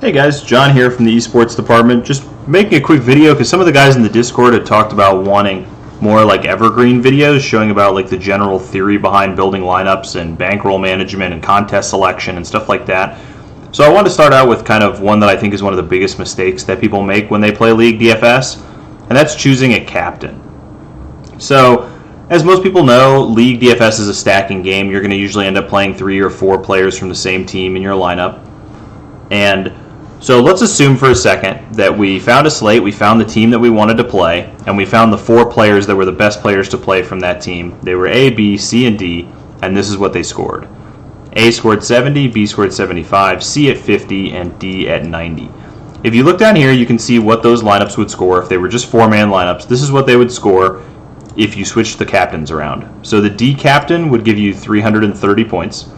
Hey guys, John here from the esports department. Just making a quick video because some of the guys in the Discord had talked about wanting more like Evergreen videos showing about like the general theory behind building lineups and bankroll management and contest selection and stuff like that. So I want to start out with kind of one that I think is one of the biggest mistakes that people make when they play League DFS, and that's choosing a captain. So as most people know, League DFS is a stacking game. You're going to usually end up playing 3 or 4 players from the same team in your lineup. And so let's assume for a second that we found a slate, we found the team that we wanted to play, and we found the 4 players that were the best players to play from that team. They were A, B, C, and D, and this is what they scored. A scored 70, B scored 75, C at 50, and D at 90. If you look down here, you can see what those lineups would score if they were just 4-man lineups. This is what they would score if you switched the captains around. So the D captain would give you 330 points,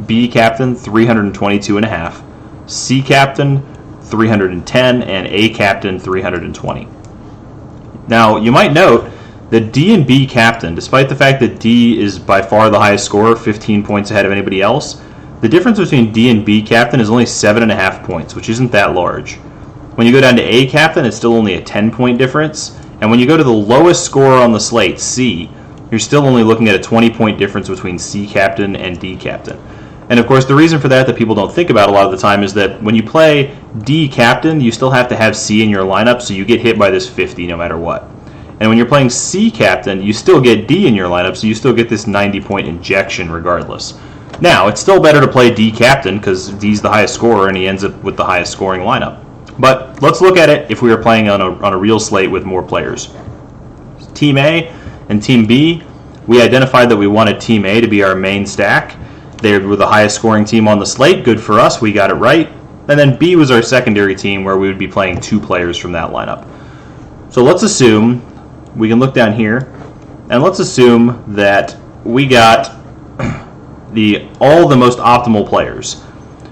B captain 322.5, C captain 310, and A captain 320. Now, you might note that D and B captain, despite the fact that D is by far the highest scorer, 15 points ahead of anybody else, the difference between D and B captain is only 7.5 points, which isn't that large. When you go down to A captain, it's still only a 10-point difference, and when you go to the lowest scorer on the slate, C, you're still only looking at a 20-point difference between C captain and D captain. And of course, the reason for that people don't think about a lot of the time is that when you play D captain, you still have to have C in your lineup, so you get hit by this 50 no matter what. And when you're playing C captain, you still get D in your lineup, so you still get this 90-point injection regardless. Now, it's still better to play D captain because D's the highest scorer and he ends up with the highest scoring lineup. But let's look at it if we were playing on a real slate with more players. Team A and Team B, we identified that we wanted Team A to be our main stack. They were the highest scoring team on the slate. Good for us. We got it right. And then B was our secondary team where we would be playing 2 players from that lineup. So let's assume, we can look down here, and let's assume that we got all the most optimal players.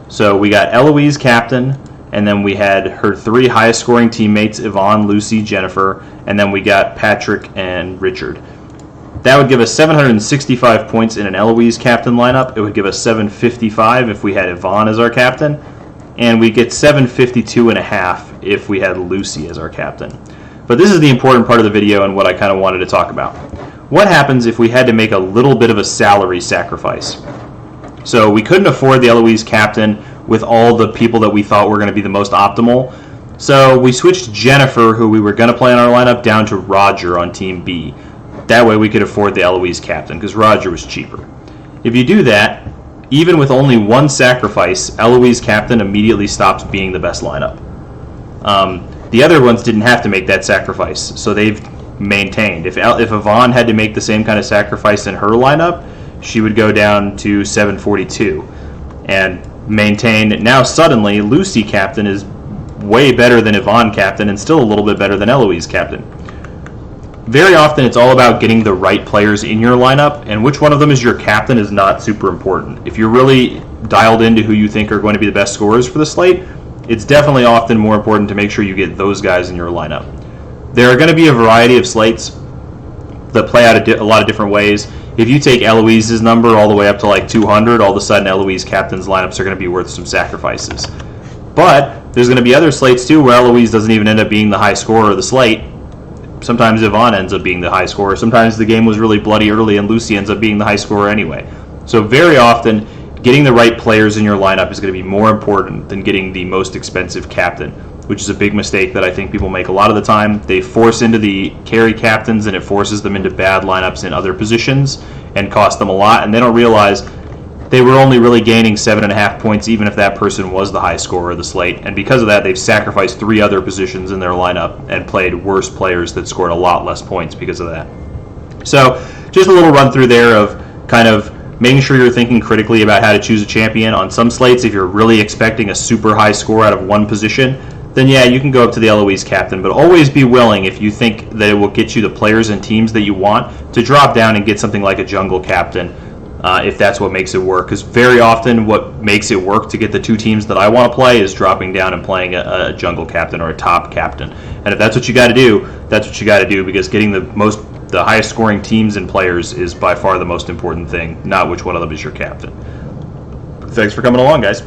So we got Eloise captain, and then we had her 3 highest scoring teammates, Yvonne, Lucy, Jennifer, and then we got Patrick and Richard. That would give us 765 points in an Eloise captain lineup. It would give us 755 if we had Yvonne as our captain. And we get 752.5 if we had Lucy as our captain. But this is the important part of the video and what I kind of wanted to talk about. What happens if we had to make a little bit of a salary sacrifice? So we couldn't afford the Eloise captain with all the people that we thought were going to be the most optimal. So we switched Jennifer, who we were going to play in our lineup, down to Roger on Team B. That way we could afford the Eloise captain because Roger was cheaper. If you do that, even with only 1 sacrifice, Eloise captain immediately stops being the best lineup. The other ones didn't have to make that sacrifice, so they've maintained. If Yvonne had to make the same kind of sacrifice in her lineup, she would go down to 742 and maintain. Now suddenly, Lucy captain is way better than Yvonne captain and still a little bit better than Eloise captain. Very often it's all about getting the right players in your lineup, and which one of them is your captain is not super important. If you're really dialed into who you think are going to be the best scorers for the slate, it's definitely often more important to make sure you get those guys in your lineup. There are going to be a variety of slates that play out a lot of different ways. If you take Eloise's number all the way up to like 200, all of a sudden Eloise captain's lineups are going to be worth some sacrifices. But there's going to be other slates too where Eloise doesn't even end up being the high scorer of the slate. Sometimes Yvonne ends up being the high scorer. Sometimes the game was really bloody early and Lucy ends up being the high scorer anyway. So very often, getting the right players in your lineup is going to be more important than getting the most expensive captain, which is a big mistake that I think people make a lot of the time. They force into the carry captains and it forces them into bad lineups in other positions and cost them a lot, and they don't realize they were only really gaining 7.5 points even if that person was the high scorer of the slate. And because of that, they've sacrificed 3 other positions in their lineup and played worse players that scored a lot less points because of that. So just a little run through there of kind of making sure you're thinking critically about how to choose a champion. On some slates, if you're really expecting a super high score out of one position, then yeah, you can go up to the Eloise captain, but always be willing, if you think that it will get you the players and teams that you want, to drop down and get something like a jungle captain, if that's what makes it work. Because very often what makes it work to get the 2 teams that I want to play is dropping down and playing a jungle captain or a top captain. And if that's what you got to do, that's what you got to do, because getting the highest scoring teams and players is by far the most important thing, not which one of them is your captain. Thanks for coming along, guys.